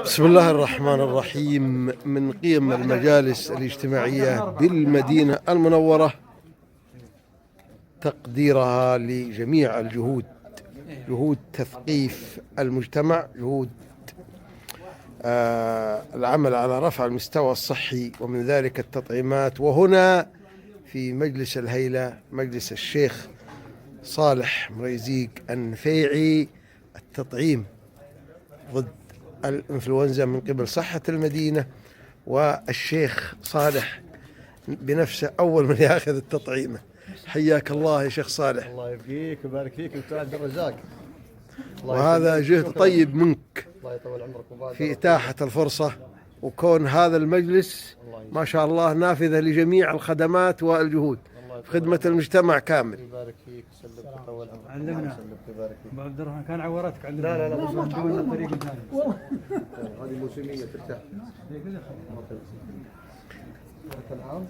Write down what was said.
بسم الله الرحمن الرحيم. من قيم المجالس الاجتماعية بالمدينة المنورة تقديرها لجميع الجهود، جهود تثقيف المجتمع، جهود العمل على رفع المستوى الصحي ومن ذلك التطعيمات. وهنا في مجلس الهيلة مجلس الشيخ صالح مريزيق النفيعي التطعيم ضد الإنفلونزا من قبل صحة المدينة، والشيخ صالح بنفسه أول من يأخذ التطعيمة. حياك الله يا شيخ صالح. الله يبقيك ويبارك فيك وانت عبد الرزاق. وهذا جهد طيب منك الله يطول عمرك في إتاحة الفرصة وكون هذا المجلس ما شاء الله نافذة لجميع الخدمات والجهود في خدمة المجتمع كامل. يبارك فيك وسلمك ويطول عمرك. علمنا يبارك فيك. ابو عبد الرحمن كان عورتك علمنا. لا بس ندون طريقه ثانيه. هذه موسمية ترتاح. العام